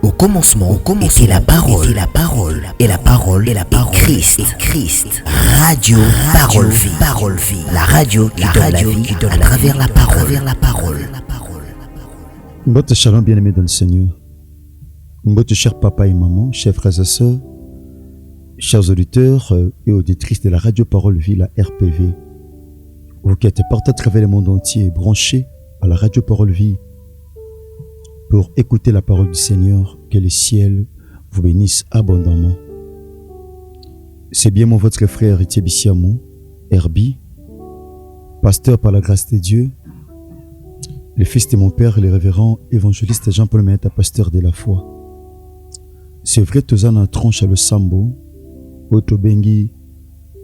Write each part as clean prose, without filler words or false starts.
Au commencement était la parole, et la parole est Christ. Radio Parole Vie. La radio qui donne la vie à travers la parole. Votre shalom bien-aimé dans le Seigneur. Votre cher papa et maman, chers frères et sœurs, chers auditeurs et auditrices de la radio Parole Vie, la RPV. Vous qui êtes partout à travers le monde entier, branchés à la radio Parole Vie, pour écouter la parole du Seigneur, que le ciel vous bénisse abondamment. C'est bien mon votre frère Etienne Bissiamou, Herbie, pasteur par la grâce de Dieu, le fils de mon père, le révérend évangéliste Jean-Paul Meheta, pasteur de la foi. C'est vrai, tous en tranche à le Sambo, Otobengi,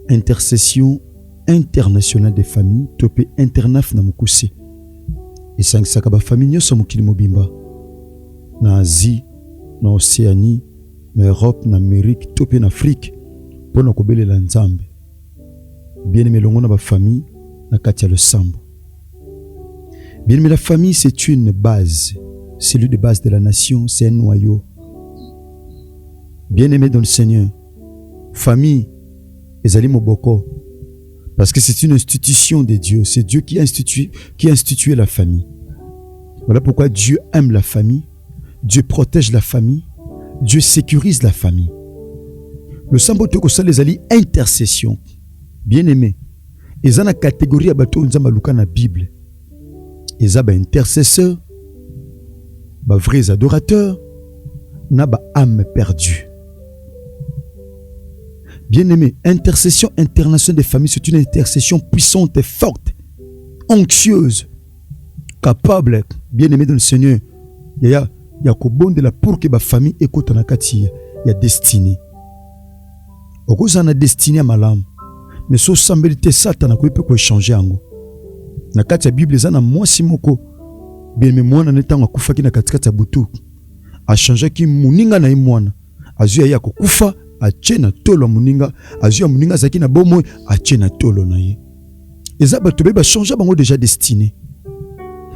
intercession internationale des familles, topé internaf na mukuse. Et sang sakaba famille nyoso mukili mobimba. Na Asie, na Océanie, na Europe, na Amérique, topé en Afrique, pour na kobele la nzambe. Bien aimé longo na ba famille, na katia le Sambo. Bien aimé, la famille c'est une base, c'est l'une des bases de la nation, c'est un noyau. Bien aimé dans le Seigneur, famille, ezali moboko, parce que c'est une institution de Dieu, c'est Dieu qui a institué la famille. Voilà pourquoi Dieu aime la famille, Dieu protège la famille, Dieu sécurise la famille. Le sambo toko ça les ali intercession. Bien aimé, ils ont la catégorie à bateau nzamba luka na Bible. Ils ont intercesseurs, ba vrais adorateurs, na ba âme perdue. Bien-aimé, intercession internationale des familles, c'est une intercession puissante et forte, anxieuse, capable, bien-aimé dans le Seigneur. Il y a bon de la pour que la famille écoute en akati, il y a destinée. Au cause on a destiné à malam, mais so sambelité Satan a quoi peut changer ango. Na kati ya Bible zana moi simoko, bien-aimé moi na netanga kufa ki na katikata butu, a changer ki muninga na imwana, azu ya kufa. Achena tolo muninga azua muninga zaki na bomo achena tolo na ye eza bato be ba changer bango déjà destiné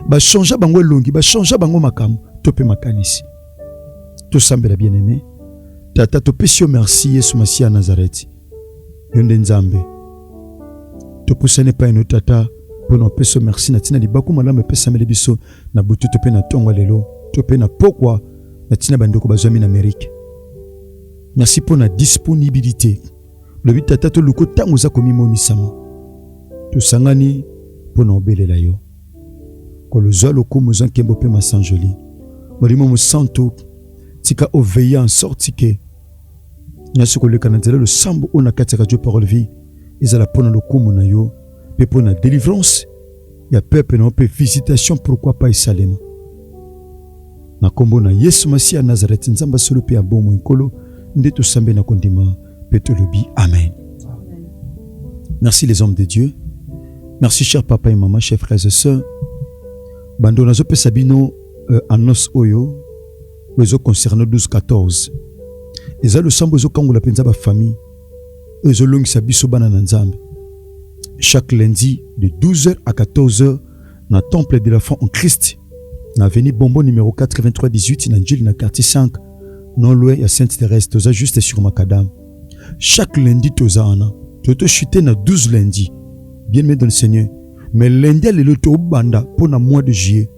ba changer bango longi ba changer bango makamu topé makanisi to sambela bien-aimé tata to pesio merci Yesu Masia Nazareth yonde nzambe to poussane pa ino tata pour no pesio merci na tina libaku malama pesa mele biso na butu topé na tongo lelo topé na pokwa na tina bandoko bazwami na Amérique. Merci pour la disponibilité. Le but tata to luko tango za komi monisama. To sangani pour na obelela yo. Ko le zo loko mozan kembo pe masanjoli. Morimo mo santo tika o veiller en sorte que nyasu ko le kanatela le sambo ona kataka Dieu parole vie. Ezala pona loko mona yo pe pona délivrance. Ya peuple na pe visitation pourquoi pas Salema. Na kombo na Yesu Masia Nazareth nzamba solo pe abomo nkolo. Amen. Merci les hommes de Dieu. Merci chers papa et maman, chers frères et sœurs. Bando nazo pe sabino anos oyo wezo concernant 12-14. Eza le sambo zo kangola penza ba famille. Ezo longi sabiso bana na nzambe. Chaque lundi de 12h à 14h na temple de la foi en Christ. Na avenue Bombo numéro 8318 na Njili na quartier 5. Non loin à Sainte-Thérèse, toza juste sur Macadam. Chaque lundi, toza ana. Toto chuté na 12 lundi. Bien-aimé dans le Seigneur. Mais lundi, le loto banda pour le mois de juillet.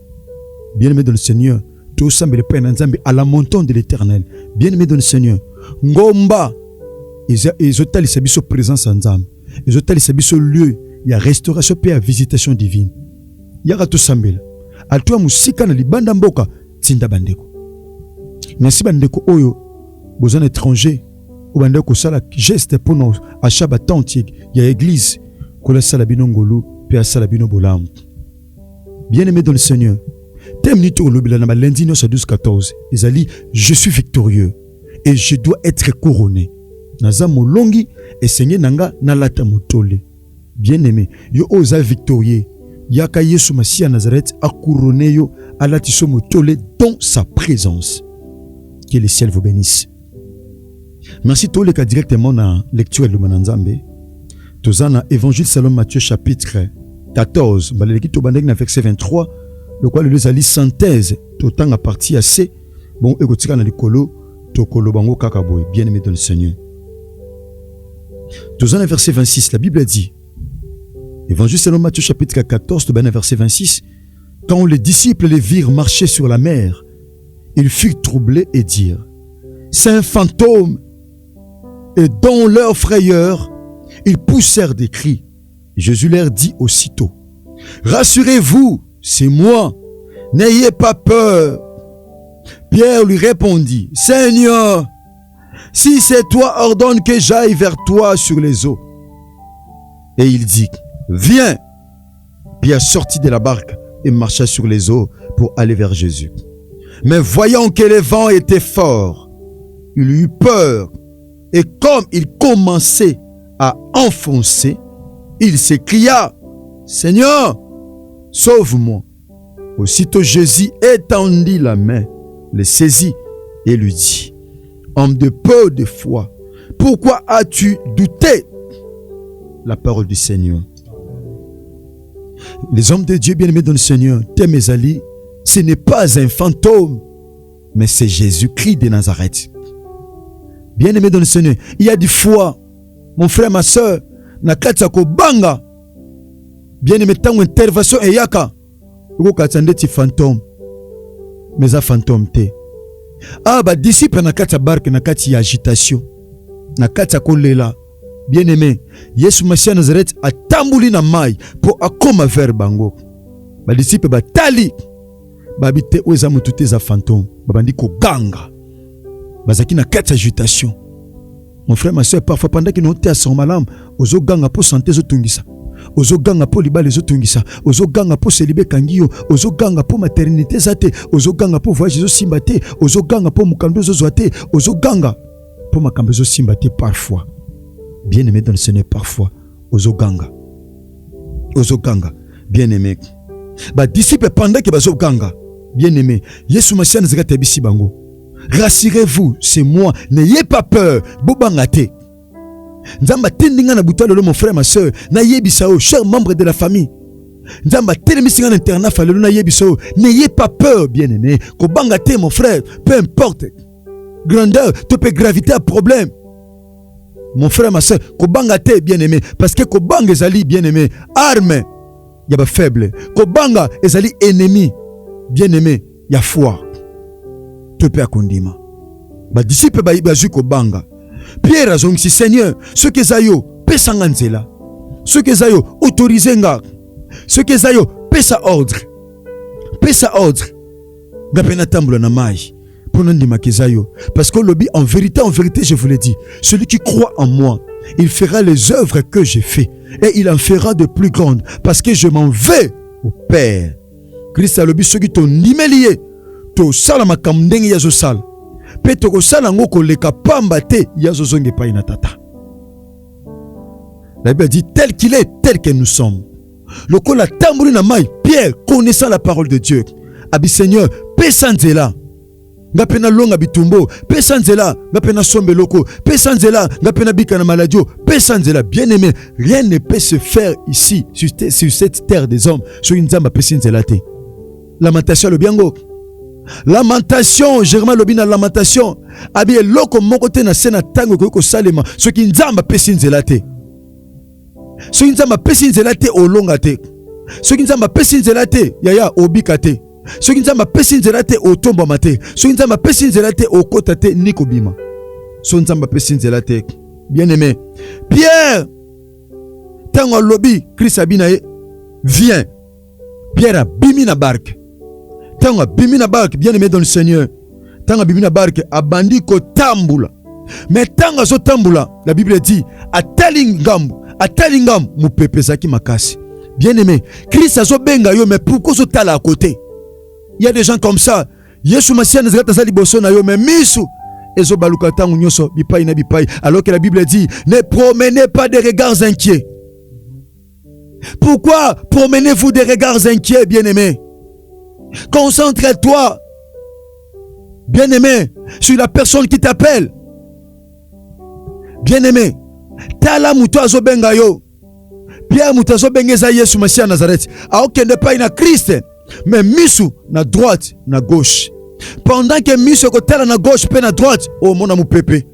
Bien-aimé dans le Seigneur. Tout ça, mais le Père Nzambe à la montagne de l'Éternel. Bien-aimé dans le Seigneur. Ngomba. Ils ont tali sabiso présence en Nzambe. Ils ont tali sabiso lieu. Il y a restauration paix à visitation divine. Il y a tout sambel. À toi, musika na libanda mboka. Tinda bandeko. Merci bandeko oyo bozan étranger ou bandeko sala geste pour nos achat batante ya église kola sala binongolu pe sala bino bolam. Bien-aimé dans le Seigneur. Temnito lobela na lundi no 12-14. Ezali je suis victorieux et je dois être couronné. Naza molongi et Seigneur nanga na lata motole. Bien-aimé, yo oza victorieux. Yaka Yesu Masia Nazareth a couronné yo alati so motole dans sa présence. Que le ciel vous bénisse. Merci tous les cas directement dans la lecture de Mananzambe. Tous dans Évangile selon Matthieu chapitre 14, verset 23, le qual le ali synthèse tout temps à partir assez Bon, ekotika na likolo, tokolo bango kakaboy, bien-aimé dans le Seigneur. Dans un verset 26, la Bible dit, Évangile selon Matthieu chapitre 14, verset 26, quand les disciples les virent marcher sur la mer, ils furent troublés et dirent, c'est un fantôme. Et dans leur frayeur, ils poussèrent des cris. Jésus leur dit aussitôt, rassurez-vous, c'est moi, n'ayez pas peur. Pierre lui répondit, Seigneur, si c'est toi, ordonne que j'aille vers toi sur les eaux. Et il dit, viens. Pierre sortit de la barque et marcha sur les eaux pour aller vers Jésus. Mais voyant que les vents étaient forts, il eut peur. Et comme il commençait à enfoncer, il s'écria, Seigneur, sauve-moi. Aussitôt Jésus étendit la main, le saisit et lui dit, homme de peu de foi, pourquoi as-tu douté? La parole du Seigneur. Les hommes de Dieu bien-aimés dans le Seigneur, mes amis, ce n'est pas un fantôme, mais c'est Jésus-Christ de Nazareth. Bien-aimés dans le Seigneur, il y a des fois, mon frère, ma soeur, nakatako banga, bien-aimé, tant intervention et yaka, vous katande ti fantôme, mais un fantôme te. Ah, bah, disciple nakata barque, nakati agitation, nakata kolela. Bien-aimé, Yesu Masia Nazareth a tambouli na mai pour akoma vers bango. Ba disciple ba tali, ba bite oza mutute za fantôme, ba bandi ko ganga. Bazaki na kati agitation. Mon frère, ma soeur, parfois pendant que nous sommes à son malam, ozo ganga pour santé zo tungisa. Ozo ganga pour libale zo tungisa. Ozo ganga pour célibé kangio. Ozo ganga pour maternité zate. Ozo ganga pour voyage zo simbate. Ozo ganga pour mukando zo zoate. Ozo ganga pour makambe zo simbate parfois. Bien-aimé dans le Seigneur, parfois, ozo ganga, bien-aimé. Bah, disciple pendant que bazo ganga, bien-aimé, Yesu Masia Nazareth ebisi bango. Rassurez-vous, c'est moi, n'ayez pas peur, bobangate. Nzamba tendinga na buta lolo mon frère, ma soeur, na yebisao, chers membres de la famille. Nzamba telemisinga na internat falelo na yebisao, n'ayez pas peur, bien-aimé. Ko bangate mon frère, peu importe. Grandeur, tu peux gravité à problème. Mon frère, ma soeur, kobanga te bien-aimé, parce que kobanga ezali bien-aimé, arme, yaba faible. Kobanga ezali ennemi, bien-aimé, ya foi. Tu peux akondima. Ba disciple ba ibazu kobanga. Pierre a zongi, Seigneur, ce que zayo, pesanga nzela. Ce que zayo, autorisenga. Ce que zayo, pesa ordre. Pesa ordre. Gapena tambula na mai. Parce que lobby, en vérité, je vous l'ai dit, celui qui croit en moi, il fera les œuvres que j'ai fait et il en fera de plus grandes parce que je m'en vais au Père. Christ a lobby, ceux qui t'ont lié, to salama kamdeng yazo sal, petoko salango ko leka pambate yazo zonge pa inatata. La Bible dit tel qu'il est, tel que nous sommes. Le ko la tambouri na mai, Pierre, connaissant la parole de Dieu, abi Seigneur, pesanzela. Ngapena longa bitumbo, pesanzela, ngapena sombe loko, pesanzela, ngapena bika na maladio, pesanzela. Bien-aimé, rien ne peut se faire ici, sur cette terre des hommes, sur une zamba pesanzela te. Lamentation le biango. Lamentation, Germain Lobina lamentation. Abi loko moko te na sena tango ko salema, ce qui nzamba pesanzela te. Ce qui nzamba pesanzela te olonga te. Ce qui nzamba pesanzela te, yaya obika te. Ce qui nzamba pesinzela te otomba mate. Ce qui nzamba pesinzela te okota te nikobima. Ce qui nzamba pesinzela te. Bien-aimé, Pierre, tango lobby, Christ abinae, viens. Pierre a bimi na barque. Tango a bimi na barque, bien-aimé dans le Seigneur. Tango a bimi na barque, abandi ko tambula. Mais tango zo tambula, la Bible dit, atalingam mupepezaki makasi. Bien-aimé, Christ a zo benga yo, mais pourquoi zo tala à côté? Il y a des gens comme ça. Yesu Masia Nazareth azali boso na yo mais misu ezo baluka tangu nyoso bipai na bipai. Alors que la Bible dit ne promenez pas des regards inquiets. Pourquoi promenez-vous des regards inquiets, bien-aimé? Concentre-toi, bien-aimé, sur la personne qui t'appelle. Bien-aimé, tala muto azo benga yo. Pierre muto azo bengeza Yesu Masia Nazareth. Aokende pa ina Christ. Mais misu na droite, na gauche. Pendant que miso kotala na gauche pe na droite, oh mon amour pépé.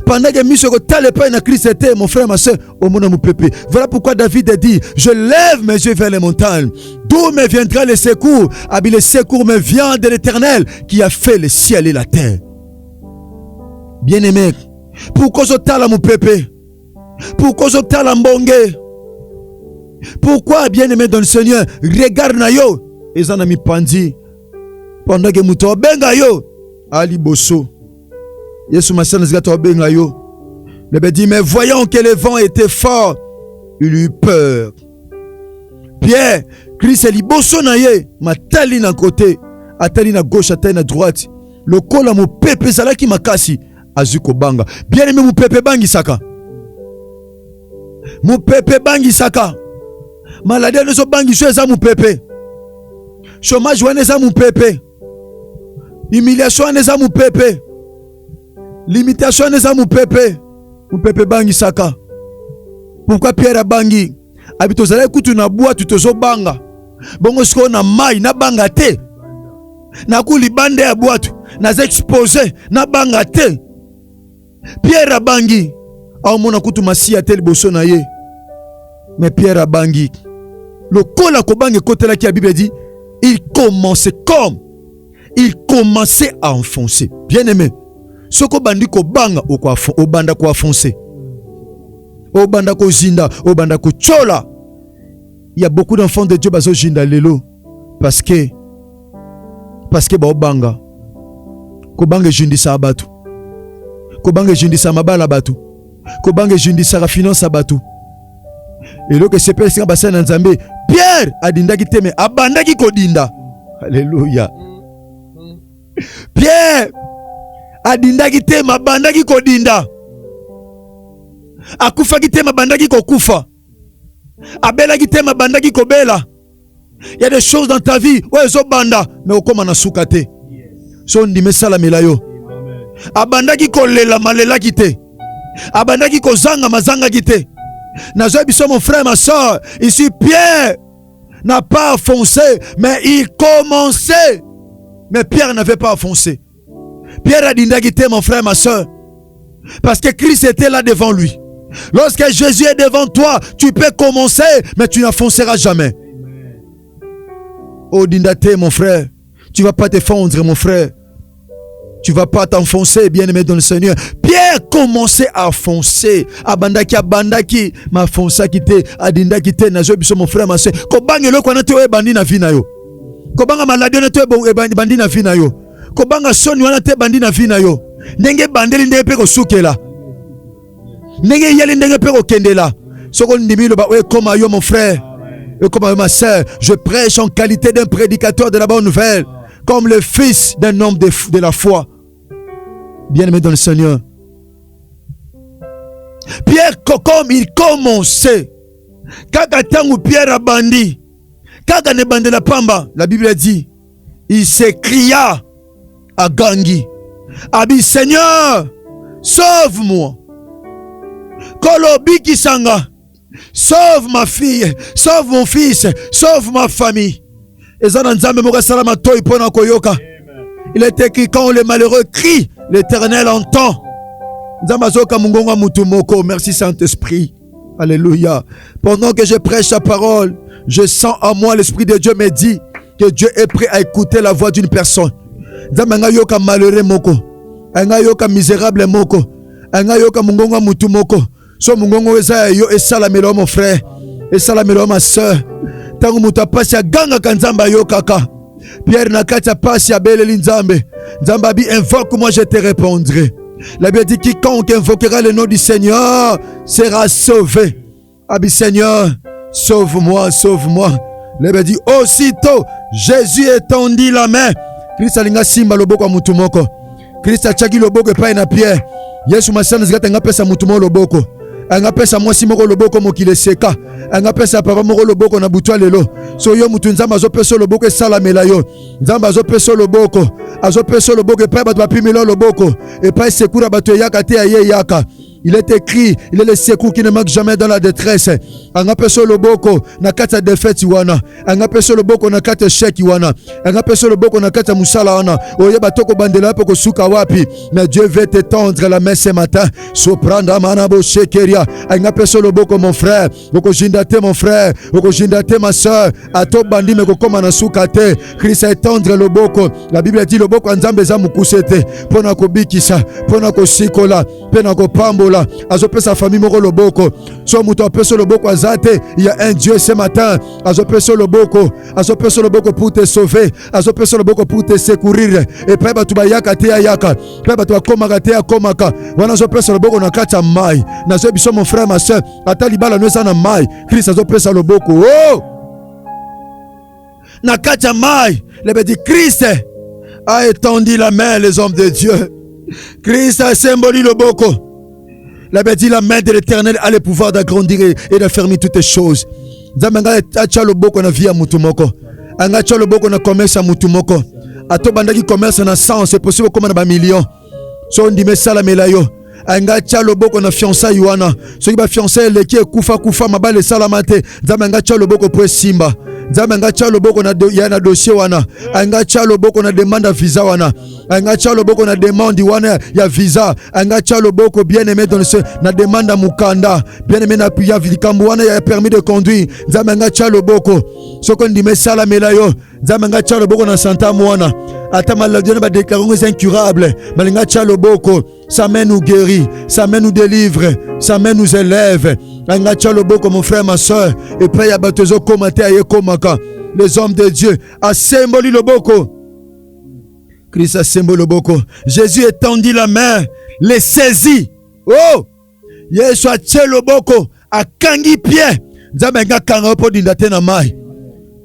Pendant que miso kotala pas na Christ était, mon frère, ma soeur, oh mon amour pépé. Voilà pourquoi David a dit, je lève mes yeux vers les montagnes. D'où me viendra le secours? Ah, le secours me vient de l'Éternel qui a fait le ciel et la terre. Bien-aimé, pourquoi je tala mon pépé? Pourquoi je tala mbonge? Pourquoi, bien-aimé dans le Seigneur, regarde na yo, et en ami pandi, pendant que mouton benga yo, ali bosso, Yesu masana zgato benga yo, le dit, mais voyant que le vent était fort, il eut peur. Pierre, Christ li bosso na ye, ma tali na côté, atali na gauche, atali na droite, le col à mon pépé zalaki makasi, azuko banga, bien-aimé mon pépé bangi saka, mon pépé bangi saka. Maladie ne so bangi so eza mu pepe. Chômage wana eza mu pepe. Humiliation wana eza mu pepe. Limitation wana eza mu pepe. Mu pepe bangi saka. Pourquoi Pierre a bangi? Habito zala kutu na bua tutozo banga. Bongo siko na mai na banga te. Na kuli bande ya boatu na exposé na banga te. Pierre a bangi. Au mona kutu masia te liboso na ye. Mais Pierre a bangi. Le col à Kobange côté là qui la Bible dit, il commençait à enfoncer. Bien aimé, ce que bandi Kobanga au banda ko enfoncer. Au banda ko zinda, au banda ko chola. Il y a beaucoup d'enfants de Dieu bazo jinda lelo parce que ba obanga. Kobange jindisa abatu. Kobange jindisa mabala batu. Kobange jindisa la finance abatu. Et là que c'est pas si bassin nzambe Pierre adindaki te mais abandaki kodinda. Alléluia. Pierre adindaki te mais abandaki kodinda. Akufaki te mais abandaki kokufa. Abelaki te mais abandaki kobela. Il y a des choses dans ta vie où elles ont banda mais okoma na suka te. So ndime sala melayo. Abandaki kolela malela kite. Abandaki kozanga mazanga kite. Mon frère, ma soeur, ici Pierre n'a pas foncé, mais il commençait. Mais Pierre n'avait pas foncé. Pierre a dit mon frère, ma soeur, parce que Christ était là devant lui. Lorsque Jésus est devant toi, tu peux commencer, mais tu n'enfonceras jamais. Oh Dindate, mon frère, tu ne vas pas te fondre, mon frère. Tu ne vas pas t'enfoncer, bien-aimé dans le Seigneur. Pierre commençait à foncer. Abandaki, ma fonça quitté, adindaki te, nazo biso mon frère, ma soeur. Kobanga le kwa nate bandi na vina yo. Kobanga maladie na te bandi na vina yo. Kobanga soni wana te bandi na vina yo. Ndenge bandeli ndenge pe ko sukela. Ndenge yeli ndenge pe ko kendela. Soko ndimilo ba we koma yo mon frère. Et comme ma soeur, je prêche en qualité d'un prédicateur de la bonne nouvelle, comme le fils d'un homme de la foi. Bien-aimé dans le Seigneur. Pierre, comme il commençait, kaka tangu Pierre a bandi, kaka ne bandi la pamba, la Bible dit, il s'écria à Gangi, Abi Seigneur, sauve-moi. Kolobi Kisanga, sauve ma fille, sauve mon fils, sauve ma famille. Il est écrit, quand les malheureux crient, l'Éternel entend. Merci Saint-Esprit. Alléluia. Pendant que je prêche la parole, je sens en moi l'Esprit de Dieu me dit que Dieu est prêt à écouter la voix d'une personne. Yoka malheureux moko, yoka misérable moko, yoka mungonga mutu moko. So mungongo eza yo esalamelo mon frère, esalamelo ma soeur. Tangu muta pasi ya ganga kanzamba yo kaka. Pierre Nakata passe à Beleli Nzambe. Nzambabi invoque, moi je te répondrai. La Bible dit quiconque invoquera le nom du Seigneur sera sauvé. Abi Seigneur, sauve-moi, sauve-moi. La Bible dit aussitôt Jésus étendit la main. Christ alinga simba loboko mutumoko. Christ achaki loboko pa na Pierre. Yesu masana zikata ngapesa mutumo loboko. Angapesa mwasi moko loboko mokile seka. Angapesa papa moko loboko na butwa lelo. So yo mutu nzamba zo peso loboko salamela yo. Nzamba zo peso loboko. Azo peso loboko pa bato bapimela loboko. E pa sekura bato yaka te aye yaka. Il est écrit, il est le secours qui ne manque jamais dans la détresse. Angapeso loboko na kata défaite wana. Angapeso loboko na kata échec wana. Angapeso loboko na kata musala wana. Oyeba toko bandela poko suka wapi. Mais Dieu veut te tendre la main ce matin. Sopranda manabo shekeria. Angapeso loboko mon frère. Oko jindate mon frère. Oko jindate ma soeur. Ato bandi me koma na suka te. Christ est tendre loboko. La Bible dit loboko anzambe za mukusete. Pona ko bikisa. Pona ko sikola. Pona ko pambola. Azope sa famille moko loboko. So muto apeso loboko azate. Il y a un Dieu ce matin. Azope so loboko. Azope so loboko pour te sauver. Azope so loboko pour te secourir. Et puis batu ba yaka te yaka. Puis batu akomaka te akomaka. Wana azope so loboko na kata mai. Na zo biso mon frère ma soeur. Ata libala no eza na mai. Christ azope sa loboko. Oh! Na kata mai. Le dit Christ a étendu la main les hommes de Dieu. Christ a symbolisé loboko. La Bible dit la main de l'Éternel a le pouvoir d'agrandir et d'affermir toutes les choses. Nzambe acha loboko na vie ya mutu moko. Anga acha loboko na commerce ya mutu moko. Ato bandaki commerce na 100, c'est possible comme na ba million. So ndime sala melayo. Anga acha loboko na fiançailles wana. Soki ba fiançailles leki kufa mabale sala mate. Nzambe anga acha loboko po simba. Nzambe anga acha loboko na dossier wana. Anga acha loboko na demande ya visa wana. Anga acha loboko na demande wana ya visa. Anga acha loboko bien aimé dans ce na demande ya mukanda. Bien aimé na ya likambo wana ya permis de conduire. Nzambe anga acha loboko. Soko ndime sala melayo. Nzambe anga acha loboko na santa mwana. Ata maladie na ba déclarer c'est incurable. Malinga acha loboko. Sa main nous guérit, sa main nous délivre, sa main nous élève. Anga acha loboko mon frère ma soeur. Et puis ya batozo komate aye komaka. Les hommes de Dieu a symboli loboko. Christ a symbole loboko. Jésus étendit la main, les saisit. Oh! Yesu a tché loboko, a kangi pied. Nzambe nga kanga po dindate na mai.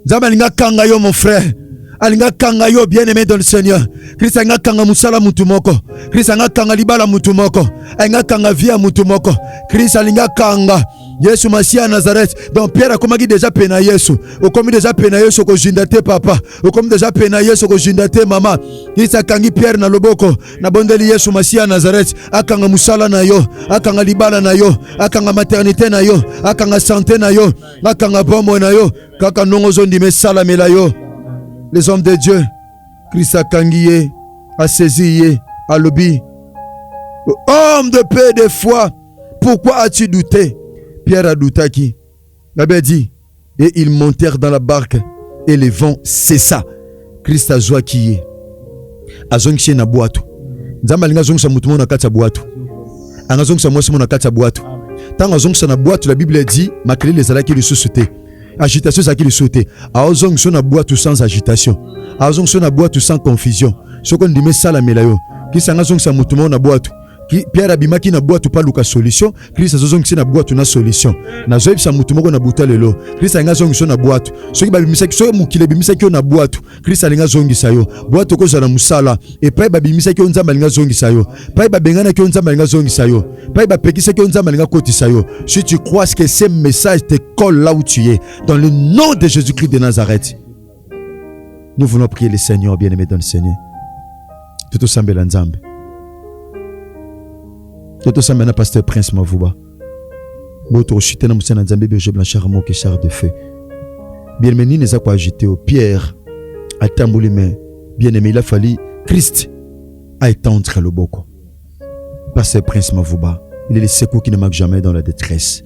Nzambe nga kanga yo mon frère. Alinga kanga yo bien aimé dans le Seigneur. Christ nga kanga musala mutu moko. Christ nga kanga libala mutu moko. Nga kanga via mutu moko. Christ alinga kanga Yesu Masia Nazareth. Donc Pierre a komaki déjà pena Yesu. O komi déjà pena Yesu ko jindate papa. O komi déjà pena Yesu ko jindate mama. Christ akangi Pierre na loboko. Na bondeli Yesu Masia Nazareth. Akanga musala na yo. Akanga libala na yo. Akanga maternité na yo. Akanga santé na yo. Akanga bombo na yo. Kaka nongo zondi mesala mela yo. Les hommes de Dieu, Christ a kangiye, a saisi, a lobby. Homme de paix et de foi, pourquoi as-tu douté? Pierre a douté qui? La Bible dit, et ils montèrent dans la barque et le vent cessa. Christ a joie qui est. A zongi na boato. Nzamba linga zongi sa mutumo na kati ya boato. Anga zongi sa mwasi mo na kati ya boato. Tanga zongi sa na boato, la Bible dit, makeli les alaki le suscité. Agitation ça qui le sauter. Aozong son na boîte sans agitation. Aozong son na boîte sans confusion. Ce qu'on dit mais ça la melayo. Qui sanga zong sa mutumo na boîte. Qui Pierre abimaki na boîte pas luka solution. Christ azong na boîte na solution. Na zoib sa mutumo na buta lelo. Christ anga zong son na boîte. Ce qui babimisa so mukile bimisa ki na boîte. Christ alinga zongi sayo. Boîte ko za na musala. Et pa babimisa ki onza malinga zongi sayo. Pa babengana ki onza malinga zongi sayo. Pa bapekisa ki onza malinga koti sayo. Si tu crois que ce message te colle là où tu es, dans le nom de Jésus-Christ de Nazareth, nous voulons prier le Seigneur, bien-aimé dans le Seigneur. Tout au semble l'ensemble. Tout au semble na pasteur Prince Mavuba. Boto chité na musana nzambe beje blanchard mo char de feu. Bien-aimé ni neza kwa agité au Pierre a tamboulé mais bien-aimé il a fallu Christ a étendre le boko. Pasteur Prince Mavuba, il est le secours qui ne manque jamais dans la détresse.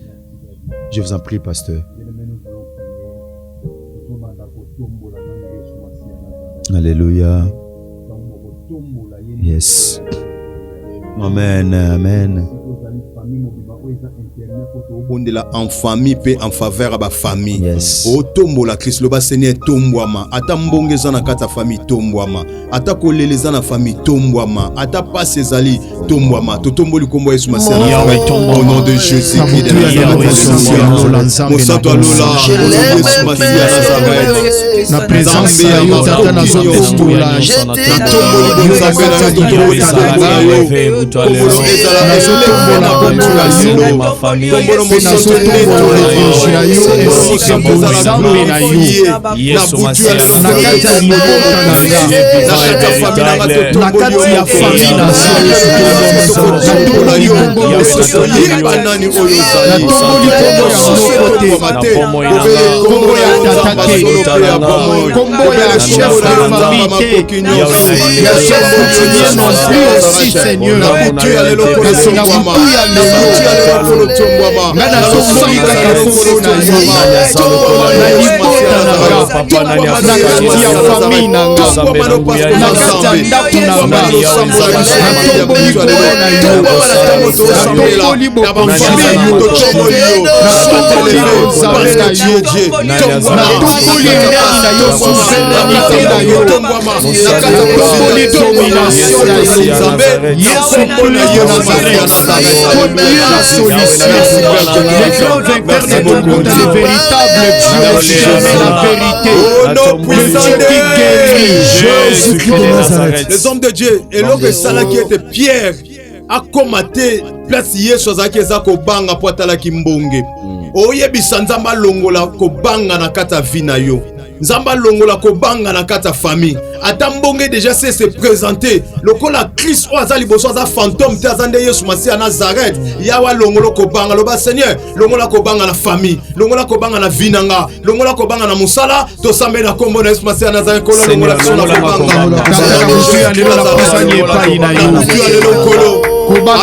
Je vous en prie, pasteur. Alléluia. Yes. Amen. Amen. En famille pe en faveur à ma famille. Yes. O tombo la Christ le bas Seigneur tombwama. Ata mbongeza na kata famille tombwama. Ata koleleza na famille tombwama. Ata passe ezali tombwama. To tombo likombo Yesu Masia. Au nom de Jésus Christ de Nazareth. Mosato alola. Yesu Masia Nazareth. Na présence ya tata na zote stola. Na tombo likombo Yesu Masia. Les hommes de Dieu, et l'homme Salah qui était Pierre a commaté place Yesu azaki eza kobanga po atalaki mbonge. Oyebisa nzamba longola kobanga na kata vina yo. Nzamba longola kobanga na kata famille. Ata mbonge déjà se présenter. Lokola Christ o azali boso aza fantôme te azande Yesu Masia Nazareth. Yawa longolo kobanga loba Seigneur, longola kobanga na famille, longola kobanga na vinanga, longola kobanga na musala, to sambe na kombo na Yesu Masia Nazareth kolo longola kobanga.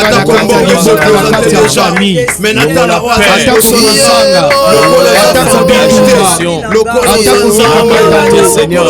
Ata kombo Yesu présenter déjà. Mais natala o azali kosanga. Lokola Seigneur,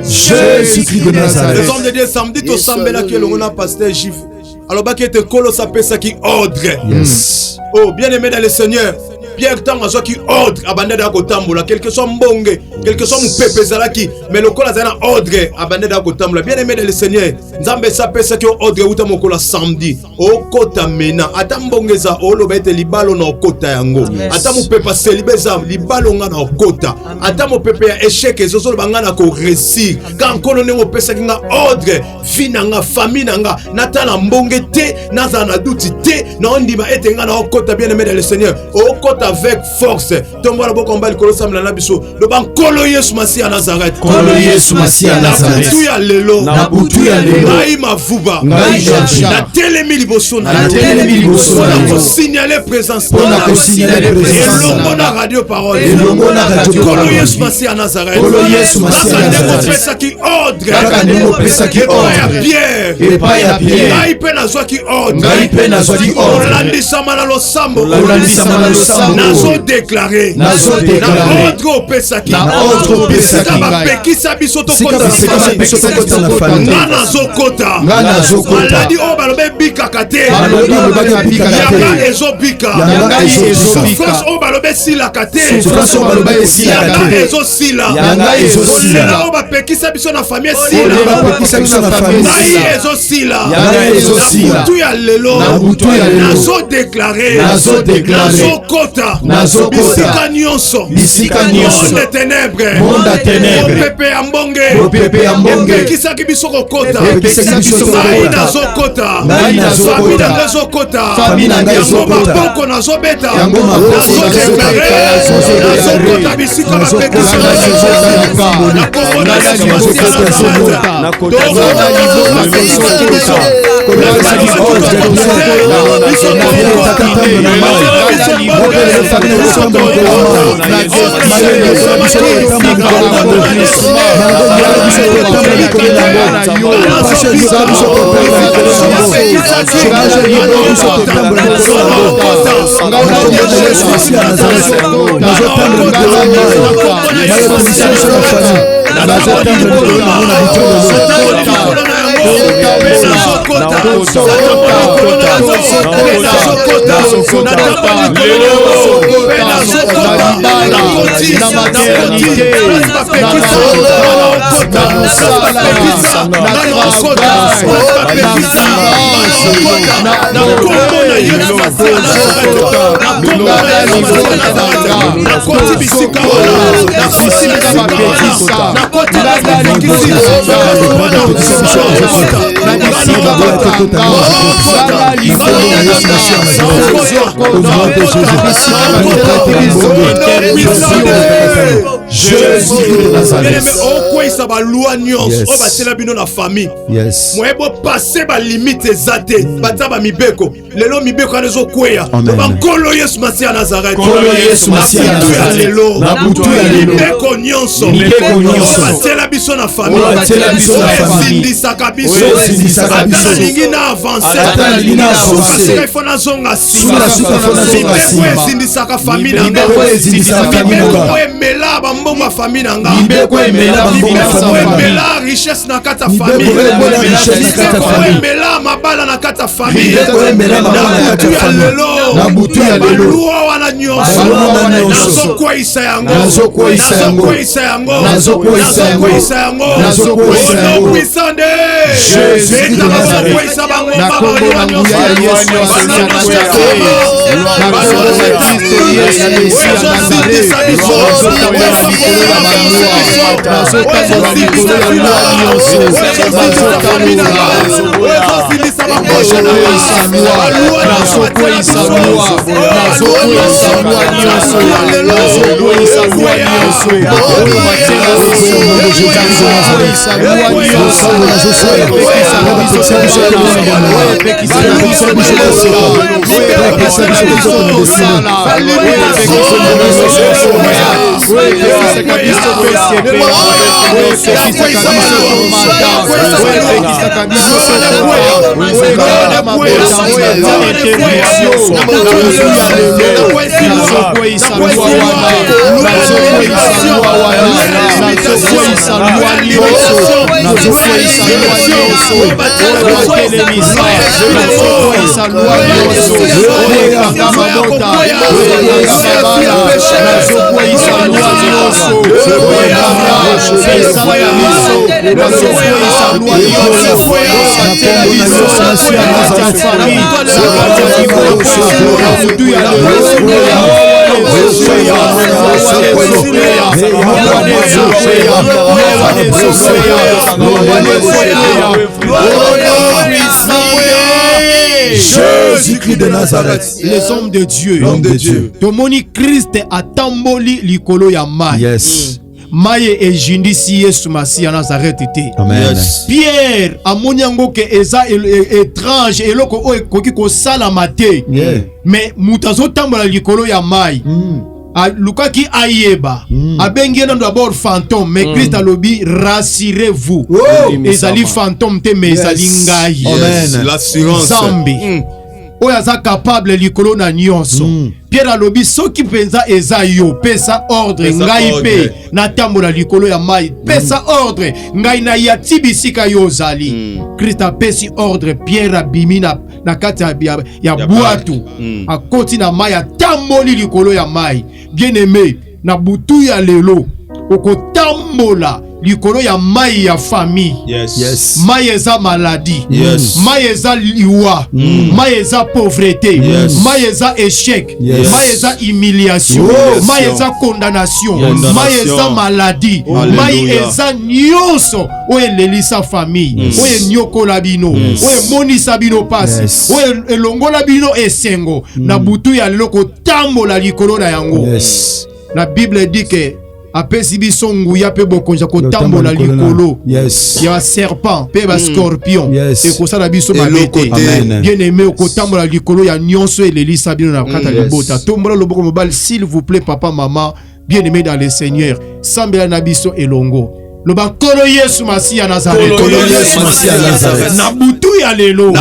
Jésus-Christ de Nazareth. Les hommes de Dieu samedi to sambela que l'on a pasteur juif. Alors bah qui était colo ça peut ça qui ordre. Yes. Oh bien aimé dans le Seigneur. Pierre tanga zo qui ordre abandé da kotambola quelque soit mbonge quelque soit mpepe zalaki mais le kola zana ordre abandé da kotambola bien aimé dans le Seigneur nzambe sa pesa ki ordre uta mokola samedi o kota mena ata mbonge za o lo bete libalo na kota yango ata mpepe selibeza libalo nga na kota ata mpepe ya échec ezozo banga na ko réussir quand kono nengo pesa kinga ordre vina nga famille nga natala mbonge te nazana douti te na ndima etenga na kota bien aimé dans le Seigneur o kota avec force. Tombola bokomba likolo samla na biso. Le ban kolo Yesu Masia Nazareth. Kolo Yesu Masia Nazareth. Na butu ya lelo. Na butu ya lelo. Ngai mavuba. Ngai jaja. Na telemi liboso na. Na telemi liboso na. Pour signaler présence. Pour na signaler présence. Elongo na radio parole. Elongo na radio parole. Kolo Yesu Masia Nazareth. Kolo Yesu Masia Nazareth. Pesa ki ordre. Kaka ndemo pesa ki ordre. Pierre. Epa ya Pierre. Ngai pe na zwa ki ordre. Ngai pe na zwa ki ordre. Olandi samana lo sambo. Olandi samana lo sambo. nazo déclarer na ordre opesaki sika bapekisa biso tokota na famille nga nazokota maladi oyo balobe bikaka te yanga ezobika souffrance oyo balobe silaka te yanga ezosila kolela oyo bapekisa biso na famille esila ngai ezosila butu ya lelo nazodeklare nazokota bisika nyonso monde ténèbre mopepe ya mbonge opekisaki biso kokota ngai nazokota famille nanga ezokota yango maboko nazobeta nazodeklare nazokota bisika bapekisa na kombo na Yesu Masiya Jésus de Nazareth. Okwesa ba loi nyonso o batela bino na famille. Moyebo passer ba limite ezate bata ba mibeko. Lelo mibeko anezo kweya. Ba nkolo Yesu Masiya Nazareth. Nkolo Yesu Masiya lelo. Na butu ya lelo. Mibeko nyonso. Batela biso na famille. Batela biso na famille. Sindisaka biso. Ata lingi na avancer. Ata lingi na avancer. Il faut na zonga sima. Mibeko sindisaka famille. Mibeko sindisaka famille. Mibeko emela ba mbongo famille nanga. Mibeko emela ba mbongo famille. Emela richesse na kata famille. Mibeko emela mabala na kata famille. Mibeko emela mabala na kata famille. Na butu ya lelo. Baluwa wana nyonso. Nazokwisa yango. Nazokwisa yango. Nazokwisa yango. Puissant de Jésus de Nazareth. Na kombo na nguya ya Yesu Jésus-Christ de Nazareth, les hommes de Dieu, l'homme de Dieu. Tomoni Christ atamboli likolo ya mai. Yes. Maye ejindisi Yesu Masiya Nazareth te. Amen. Pierre amonyango ke eza étrange eloko o ekoki ko sala mate. Mais mutazo tambola likolo ya mai. Lukaki ayeba abengi na d'abord fantôme mais Christ alobi rassurez-vous ezali fantôme te mais ezali ngai. Amen. L'assurance. Zambi oyo aza capable likolo na nyonso. Pierre alobi soki penza eza yo pesa ordre ngai pe na tambola likolo ya mai pesa ordre ngai na yati bisika yo zali. Christ apesi ordre Pierre abimi na kati ya bwatu akoti na mai atamboli likolo ya mai. Bien-aimé na butu ya lelo okotambola likolo ya mai ya famille. Yes. Mai eza maladie. Yes. Mai eza liwa. Mai eza pauvreté. Yes. Mai eza échec. Yes. Mai eza humiliation. Yes. Mai eza condamnation. Condamnation. Mai eza maladie. Mai eza nyonso oyo elelisa famille. Oyo enyokola bino. Oyo emonisa bino pasi. Oyo elongola bino esengo. Na butu ya lelo kotambola likolo na yango. La Bible dit que apesi biso nguya pe bokonja kotambola likolo ya serpent pe ba scorpion e kosala biso mabete. Bien aimé kotambola likolo ya nyonso elelisa bino na kata libota. Tombola loboko mobile s'il vous plaît papa maman bien aimé dans le Seigneur. Sambela na biso elongo. Loba kolo Yesu Masiya ya Nazareth. Na butu ya lelo.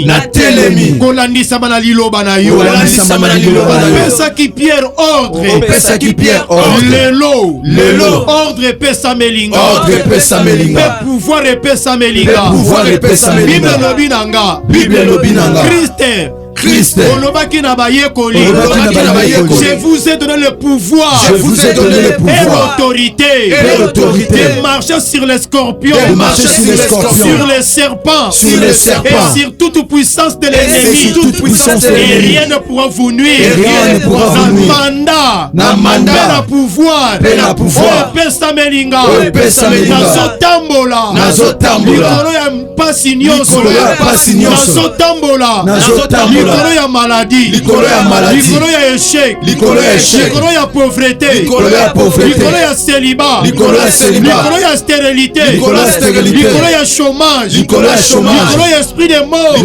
Na telemi. Kolandisa bana liloba na yo. Pesa ki Pierre ordre. Lelo. Ordre pesa melinga. Pe pouvoir pesa melinga. Bible lobi nanga. Christ. Je vous ai donné le pouvoir. Et l'autorité. De marcher sur les scorpions. Sur les serpents. Et sur toute puissance de l'ennemi. Et rien ne pourra vous nuire. Na pouvoir. Pesa melinga. Nazotambola. Pasi nyonso. Nazotambola. Likolo ya maladie. Likolo ya échec. Likolo ya pauvreté. Likolo ya célibat. Likolo ya stérilité. Likolo ya chômage. Likolo ya esprit de mort.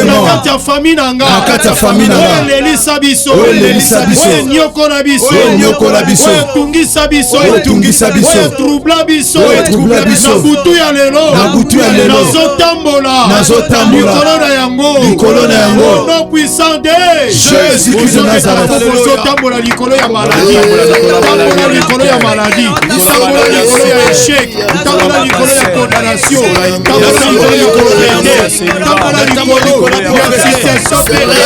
Na kati ya famille nanga. Oyo elelisa biso. Oyo nyokola biso. Oyo tungisa biso. Oyo troubla biso. Na butu ya lelo. Nazotambola. Likolo na yango. Au nom puissant de Jésus-Christ de Nazareth. Tambola likolo ya maladie. Tambola likolo ya maladie. Tambola likolo ya échec. Tambola likolo ya condamnation. Tambola likolo ya pauvreté. Tambola likolo ya situation de réalité.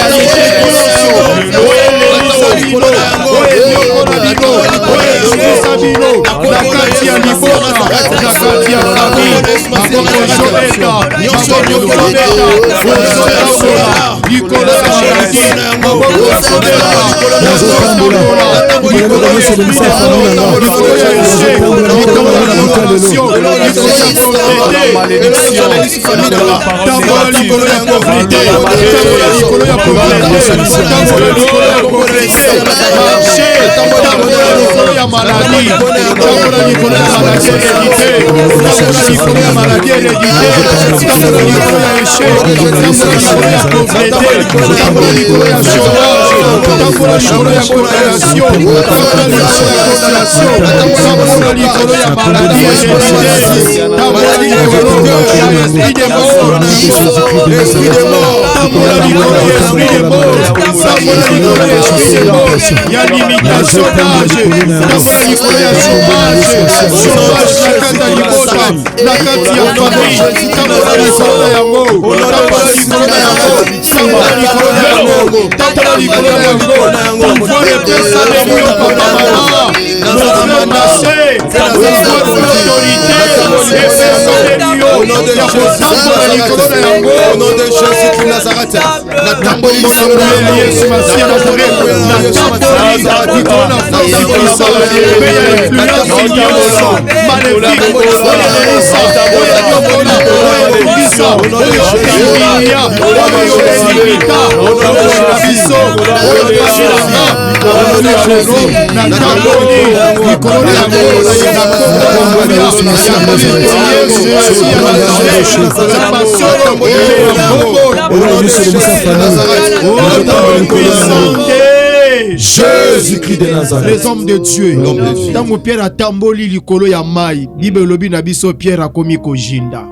Au nom de Jésus de Nazareth. Jésus-Christ de Nazareth. Les hommes de Dieu. Tango Pierre a tamboli likolo ya mai. Bible lobi na biso Pierre a komi ko jinda.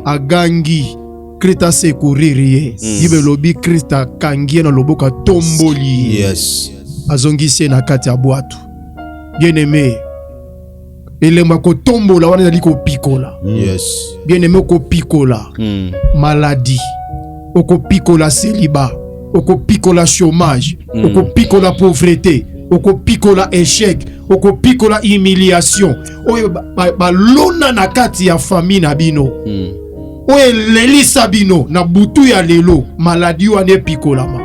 Agangi. Krista secourir Bible lobi Krista kangie na loboka tomboli. Yes. Azongisi na kati ya boîte. Bien-aimé. Elemba ko tombola wana ali ko pikola. Yes. Bien-aimé ko pikola. Maladie. Oko pikola célibat. Oko pikola chômage. Oko pikola pauvreté. Oko pikola échec. Oko pikola humiliation. Oyo ba lona na kati ya famille na bino. Oye lelisa bino na butu ya lelo maladie wane pikolama.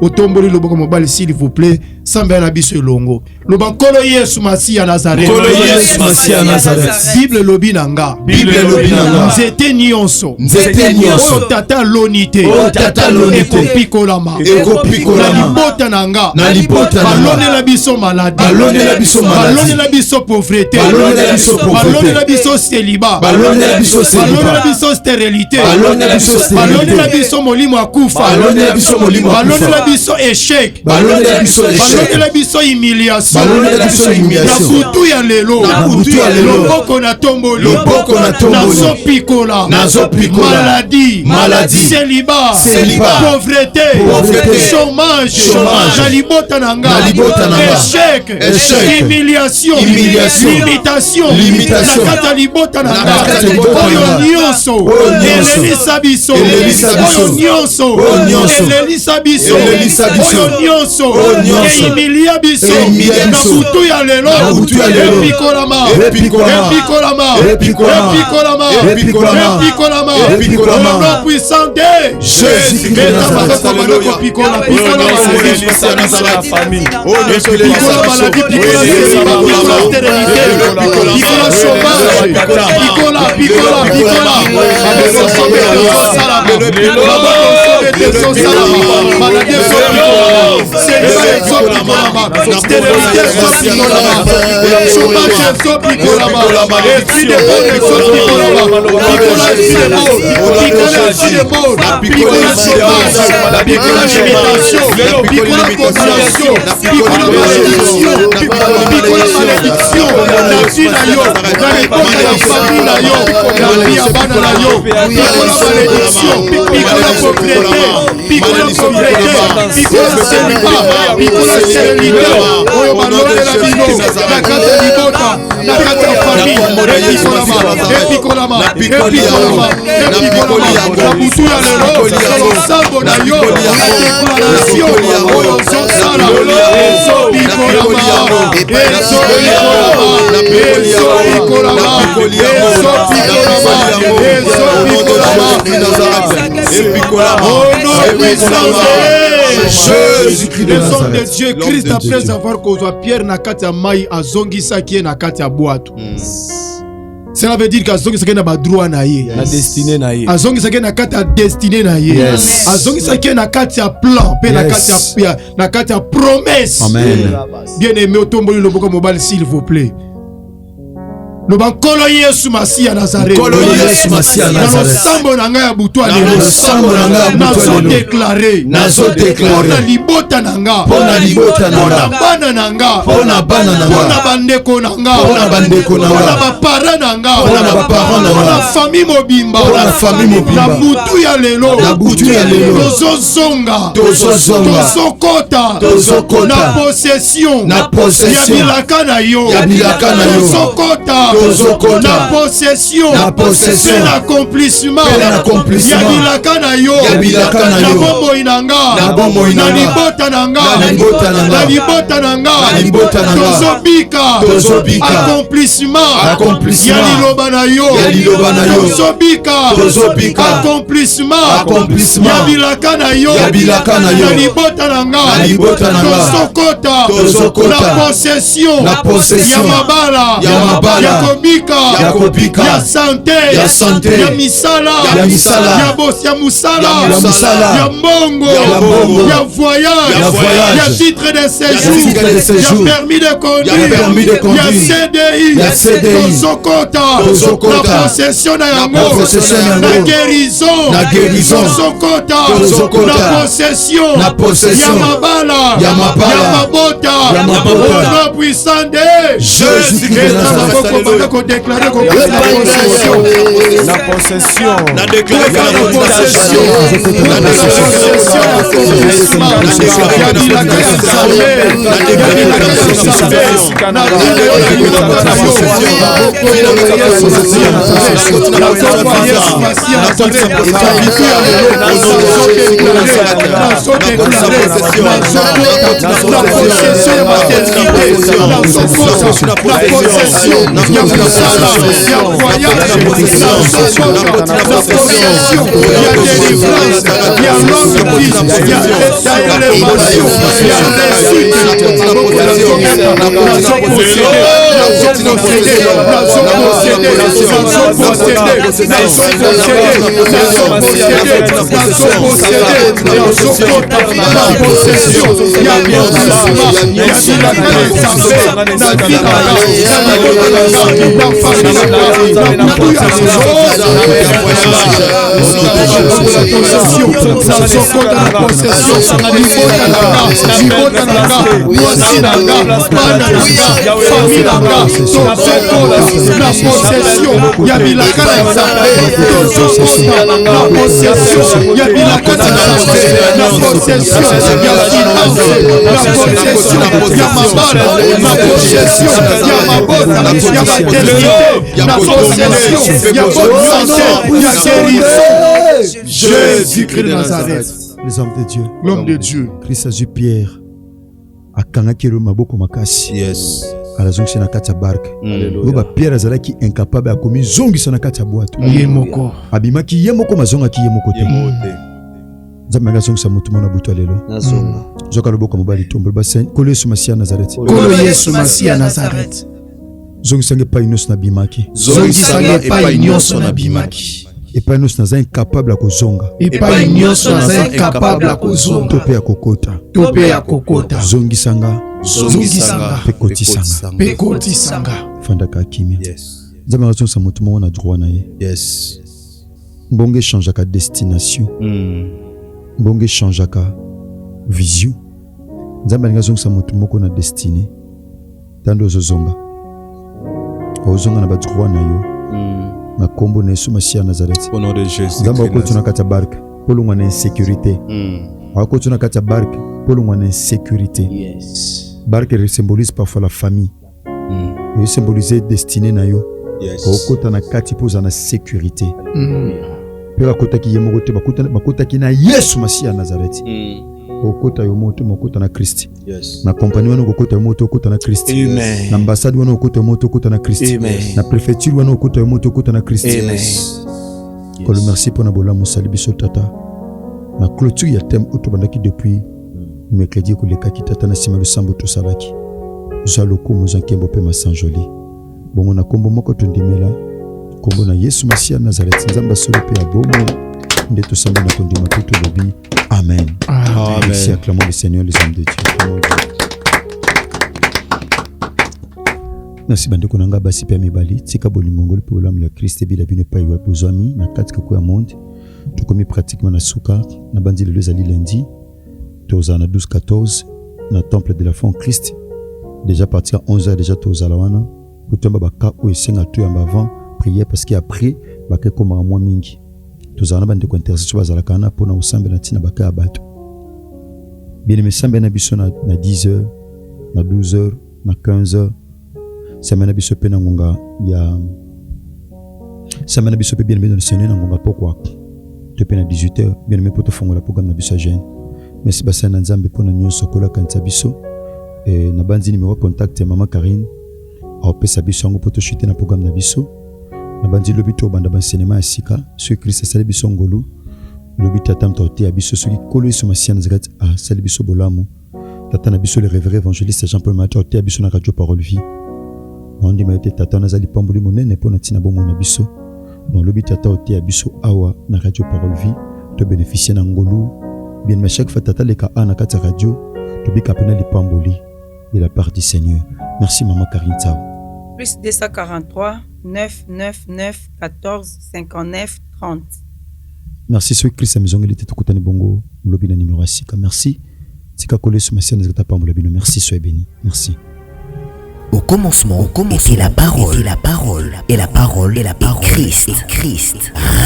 Otomboli loboko mobali s'il vous plaît samba na biso elongo. Lobankolo Yesu Masiya ya Nazareth. Kolo Yesu Masiya ya Nazareth. Bible lobi nanga. Bible lobi nanga. Nzete nyonso. Nzete nyonso. Oyo tata lonite. Oyo tata lonite. Ekopikolama. Ekopikolama. Na libota nanga. Na libota nanga. Balone la biso maladie. Balone la biso maladie. Balone la biso pauvreté. Balone la biso pauvreté. Balone la biso célibat. Balone la biso célibat. Balone la biso stérilité. Balone la biso stérilité. Balone la biso molimo akufa. Balone la biso molimo akufa. Balone la biso échec. Balone la biso échec. Balone la biso humiliation. Balone la biso humiliation. Na butu ya lelo. Na butu ya lelo. Loboko na tomboli. Loboko na tomboli. Nazo pikola. Nazo pikola. Maladie. Maladie. Célibat. Célibat. Pauvreté. Pauvreté. Chômage. Chômage. Na libota nanga. Na libota nanga. Échec. Échec. Humiliation. Humiliation. Limitation. Limitation. Na kata libota nanga. Na kata libota Oyo nanga. nyonso. Oyo nyonso. Elelisa biso. Elelisa biso. Oyo nyonso. Oyo nyonso. Elelisa biso. Elelisa biso. Oyo nyonso. Oyo nyonso. Emilia biso. Emilia Na biso. butu ya lelo. Na butu ya lelo. Epikolama. Epikolama. Epikolama. Epikolama. Epikolama. Epikolama. Epikolama. Epikolama. Au nom puissant de Jésus-Christ de Beta Nazareth. Mazoko Manoko Pikola. Pikola maladie. Pikola maladie. Pikola célibat. Pikola stérilité. Pikola chômage. Pikola. Jésus-Christ de les hommes de Nazareth. Dieu, Christ après avoir causé Pierre na kati ya mai azongisa kie na kati ya boîte. Cela veut dire qu'azongisa kie na ba droit na ye. Na destinée na ye. Azongisa kie na kati ya destinée na ye. Yes. Azongisa kie na kati ya plan pe na kati ya promesse. Amen. Bien-aimé otomboli loboko mobali s'il vous plaît. Lobankolo Yesu Masiya ya Nazareth. Kolo Yesu Masiya ya Nazareth. Sambo na ngai ya butu Na sambo na ngai ya butu nazo alelo. déclarer. Nazo déclarer. Pona libota na nga. Pona libota na Pona nga. bana na nga. Pona bana na nga. Pona bandeko na nga. Pona bandeko na nga. Pona bapara na nga. Pona bapara na nga. Pona famille mobimba. Pona famille mobimba. Na butu ya lelo. Na butu ya lelo. Tozozonga. Tozozonga. Tozokota. Tozokota. Na possession. Na possession. Ya bilaka na yo. Ya bilaka na yo. Tozokota. Tozokota. Na possession. Na possession. C'est l'accomplissement. C'est l'accomplissement. Ya bilaka na yo. Ya bilaka na yo. Na bomoi na nga. Na bomoi na Na nga. libota na nga. Na libota na nga. Na libota na nga. Na libota na nga. Tozobika. Tozobika. Accomplissement. Accomplissement. Ya liloba na yo. Ya liloba na yo. Tozobika. Tozobika. Accomplissement. Accomplissement. Ya bilaka na yo. Ya bilaka na yo. Na libota na nga. Na libota na nga. Tozokota. Tozokota. Na possession. Na possession. Ya mabala. Ya mabala. Ya kobika. Ya kobika. Ya santé. Ya santé. Ya misala. Ya misala. Ya bos ya musala. Ya musala. Ya mbongo. Ya mbongo. Ya voyage. Ya voyage. Ya titre de séjour. titre de séjour. Ya permis de conduire. Ya permis de conduire. Ya CDI. tozokota na possession na yango na guérison tozokota na possession ya mabala ya mabota au puissant de Jésus-Christ na déclarer ko la possession na déclarer la possession Jésus-Christ de Nazareth. Les hommes de Dieu. L'homme de Dieu. Christ a Pierre. Akangaki lo maboko makasi. Yes. Alazongisa na kati ya barke. Alléluia. Pierre azalaki incapable akomi zongisa na kati ya bwato. Yemoko. Abimaki yemoko mazongaki yemoko te. Nzambe ngazongisa mutu mona butu lelo. Nazonga. Zoka loboko mobali tombo basen. Kolo Yesu Masia Nazareth. Kolo Yesu Masia Nazareth. Zongisa nge pa inos na bimaki. Zongisa nge pa inos na bimaki. Epai nyonso naza incapable ya kozonga. Epai nyonso naza incapable ya kozonga. To pe ya kokota. To pe ya kokota. Zongisanga. Zongisanga. Pe kotisanga. Pe kotisanga. Fandaka kimia. Yes. Nzambe azongisa mutu moko na droit na ye. Yes. Mbonge changeaka destination. Mbonge changeaka vision. Nzambe alingi azongisa mutu moko na destine. Tando ozozonga. Ozonga na badroit na yo. Na kombo na Yesu Masia Nazareth. Au nom de Jésus. Nzambe akotuna kati ya barke polongwa na insécurité. Akotuna kati ya barke polongwa na insécurité. Yes. Barke symbolise parfois la famille. Il symbolise destinée na yo. Yes. Okota na kati poza na sécurité. Pe akota ki yemoko te bakota ki na Yesu Masia Nazareth. Okota yo moto mokota na Christ. Yes. Na compagnie wana okota yo moto okota na Christ. Amen. Na ambassade wana okota yo moto okota na Christ. Amen. Na préfecture wana okota yo moto okota na Christ. Amen. Kolo merci pour na bolamu salibiso tata. Na clôture ya thème otobandaki depuis mercredi ko lekaki tata na sima le sambo to salaki. Zaloko mozakembo pe masanjoli. Bongo na kombo moko tondimela. Kombo na Yesu Masia Nazareth. Nzamba solo pe abomo. Nde to samba na tondima tout lobi. Amen. Amen. Merci, acclamons le Seigneur, les hommes de Dieu. Merci bandeko nanga basi pe mibali tika bolimongolo pe olamu ya Christ bila bino pa yo bozami na katika kwa monde tukomi pratiquement na suka na bandi le ezali lundi toza na 12-14 na temple de la Fond Christ déjà parti à 11h déjà toza la wana potomba baka o esenga to yamba avant prière parce qu'après baka koma mwa mingi toza na bandeko intercession bazala kana pona osambe na tina baka abato bien me sambe na biso na 10h na 12h na 15h Samana bisope na ngonga ya Samana bisope bien bien dans le Seigneur na ngonga pokwa depuis na 18h bien mais poto fongola programme na biso jeune merci basa na nzambe pona nyonso kola kanza biso et na bandi numéro contact maman Karine a pesa biso ngo poto chuter na programme na biso na bandi lobito banda ba cinéma asika sur Christ sali biso ngolu lobito atamta te biso soki kolo Yesu Masia Nazareth a sali biso bolamu tata na biso le révérend évangéliste Jean-Paul Mato te biso na radio Parole Vie. On dit que tata nazali pamboli monene pona tina bomo na biso dans le but tata ote biso awa na radio Parole Vie to bénéficier na ngolu bien mais chaque fois tata leka na kata radio to bika pena li pamboli de la part du Seigneur. Merci maman Karine Tao. Plus 243 999 14 59 30. Merci soki Christ amizongeli te tokutani bongo lobi na numéro ya sika. Merci. Tika kole sur ma scène ezata pambola bino. Merci, soyez béni. Merci. Au commencement était la parole, et la parole est Christ.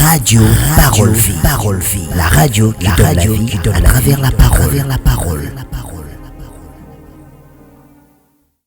Radio Parole Vie, la radio qui donne la vie à travers la parole.